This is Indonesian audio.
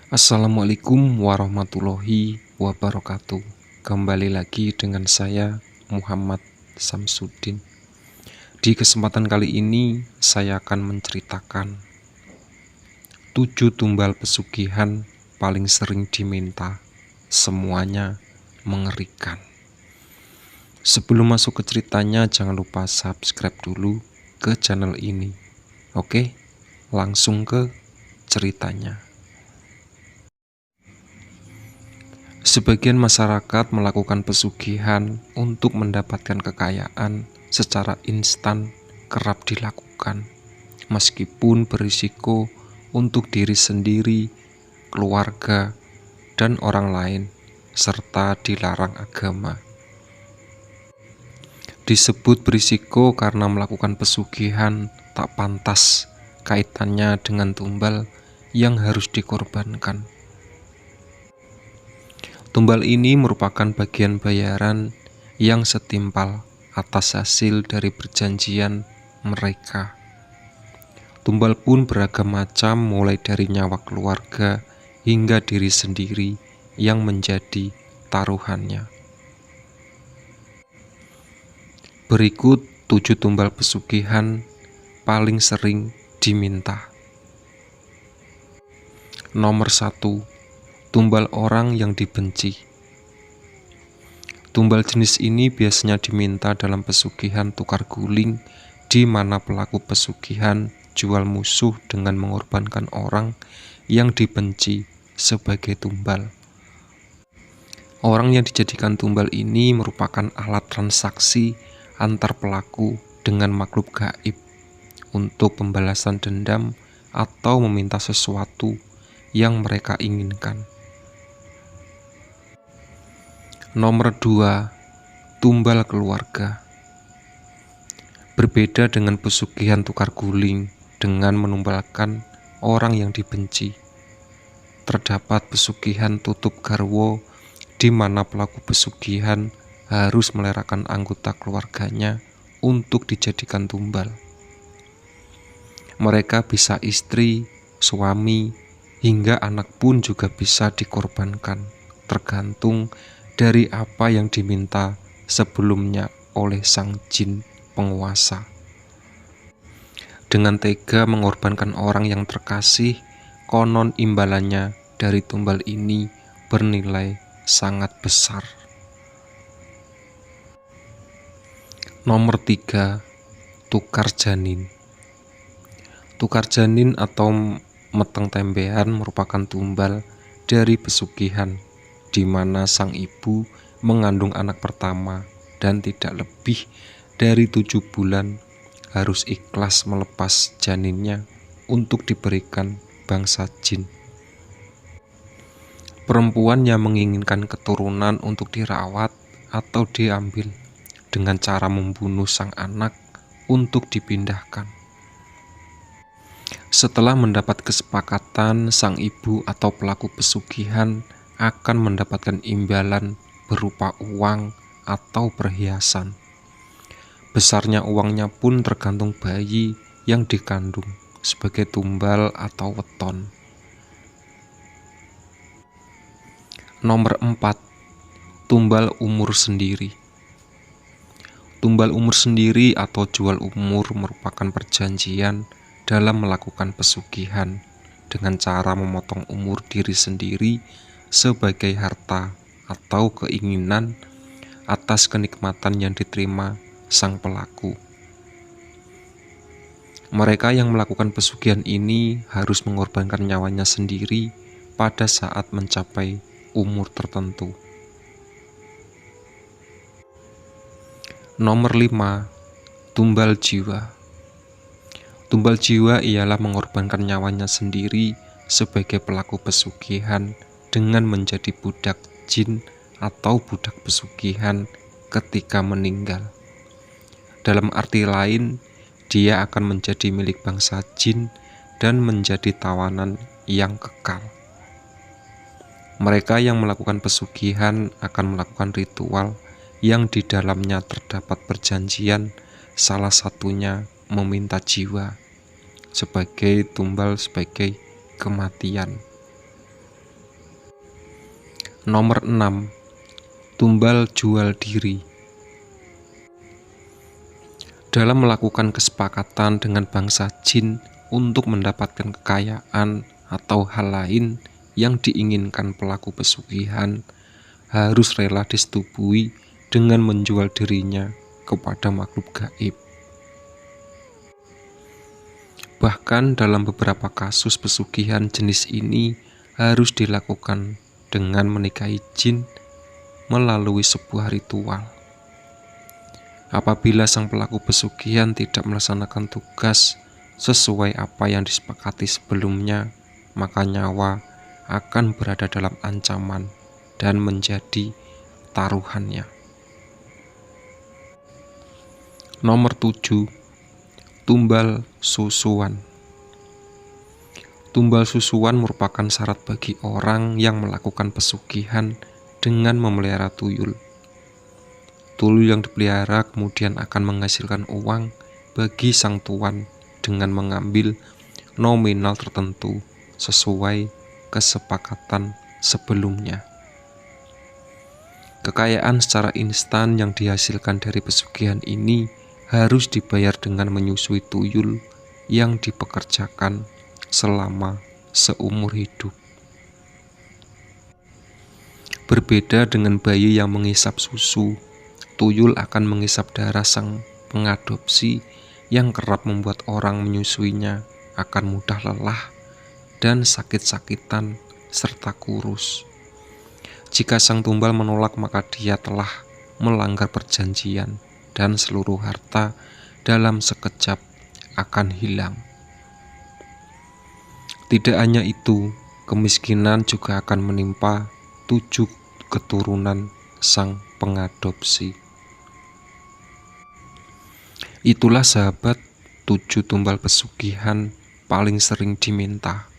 Assalamualaikum warahmatullahi wabarakatuh. Kembali lagi dengan saya Muhammad Samsudin. Di kesempatan kali ini saya akan menceritakan 7 tumbal pesugihan paling sering diminta. Semuanya mengerikan. Sebelum masuk ke ceritanya, jangan lupa subscribe dulu ke channel ini. Oke, langsung ke ceritanya. Sebagian masyarakat melakukan pesugihan untuk mendapatkan kekayaan secara instan kerap dilakukan, meskipun berisiko untuk diri sendiri, keluarga, dan orang lain, serta dilarang agama. Disebut berisiko karena melakukan pesugihan tak pantas kaitannya dengan tumbal yang harus dikorbankan. Tumbal ini merupakan bagian bayaran yang setimpal atas hasil dari perjanjian mereka. Tumbal pun beragam macam, mulai dari nyawa keluarga hingga diri sendiri yang menjadi taruhannya. Berikut 7 tumbal pesugihan paling sering diminta. Nomor 1. Tumbal orang yang dibenci. Tumbal jenis ini biasanya diminta dalam pesugihan tukar guling, di mana pelaku pesugihan jual musuh dengan mengorbankan orang yang dibenci sebagai tumbal. Orang yang dijadikan tumbal ini merupakan alat transaksi antar pelaku dengan makhluk gaib untuk pembalasan dendam atau meminta sesuatu yang mereka inginkan. Nomor 2. Tumbal keluarga. Berbeda dengan pesugihan tukar guling dengan menumbalkan orang yang dibenci, terdapat pesugihan tutup garwo di mana pelaku pesugihan harus melerakakan anggota keluarganya untuk dijadikan tumbal. Mereka bisa istri, suami, hingga anak pun juga bisa dikorbankan, tergantung dari apa yang diminta sebelumnya oleh sang jin penguasa. Dengan tega mengorbankan orang yang terkasih, konon imbalannya dari tumbal ini bernilai sangat besar. Nomor 3. Tukar janin. Tukar janin atau meteng tembean merupakan tumbal dari pesugihan, di mana sang ibu mengandung anak pertama dan tidak lebih dari 7 bulan harus ikhlas melepas janinnya untuk diberikan bangsa jin. Perempuan yang menginginkan keturunan untuk dirawat atau diambil dengan cara membunuh sang anak untuk dipindahkan. Setelah mendapat kesepakatan, sang ibu atau pelaku pesugihan akan mendapatkan imbalan berupa uang atau perhiasan. Besarnya uangnya pun tergantung bayi yang dikandung sebagai tumbal atau weton. Nomor 4. Tumbal umur sendiri. Tumbal umur sendiri atau jual umur merupakan perjanjian dalam melakukan pesugihan dengan cara memotong umur diri sendiri sebagai harta atau keinginan atas kenikmatan yang diterima sang pelaku. Mereka yang melakukan pesugihan ini harus mengorbankan nyawanya sendiri pada saat mencapai umur tertentu. Nomor 5. Tumbal jiwa. Tumbal jiwa ialah mengorbankan nyawanya sendiri sebagai pelaku pesugihan dengan menjadi budak jin atau budak pesugihan ketika meninggal. Dalam arti lain, dia akan menjadi milik bangsa jin dan menjadi tawanan yang kekal. Mereka yang melakukan pesugihan akan melakukan ritual yang di dalamnya terdapat perjanjian, salah satunya meminta jiwa sebagai tumbal sebagai kematian. Nomor 6. Tumbal jual diri. Dalam melakukan kesepakatan dengan bangsa jin untuk mendapatkan kekayaan atau hal lain yang diinginkan pelaku pesugihan, harus rela disetubui dengan menjual dirinya kepada makhluk gaib. Bahkan dalam beberapa kasus pesugihan jenis ini harus dilakukan dengan menikahi jin melalui sebuah ritual. Apabila sang pelaku pesugihan tidak melaksanakan tugas sesuai apa yang disepakati sebelumnya, maka nyawa akan berada dalam ancaman dan menjadi taruhannya. Nomor 7. Tumbal susuan. Tumbal susuan merupakan syarat bagi orang yang melakukan pesugihan dengan memelihara tuyul. Tuyul yang dipelihara kemudian akan menghasilkan uang bagi sang tuan dengan mengambil nominal tertentu sesuai kesepakatan sebelumnya. Kekayaan secara instan yang dihasilkan dari pesugihan ini harus dibayar dengan menyusui tuyul yang dipekerjakan selama seumur hidup. Berbeda dengan bayi yang menghisap susu, tuyul akan menghisap darah sang pengadopsi yang kerap membuat orang menyusuinya akan mudah lelah dan sakit-sakitan serta kurus. Jika sang tumbal menolak, maka dia telah melanggar perjanjian dan seluruh harta dalam sekejap akan hilang. Tidak hanya itu, kemiskinan juga akan menimpa 7 keturunan sang pengadopsi. Itulah sahabat 7 tumbal pesugihan paling sering diminta.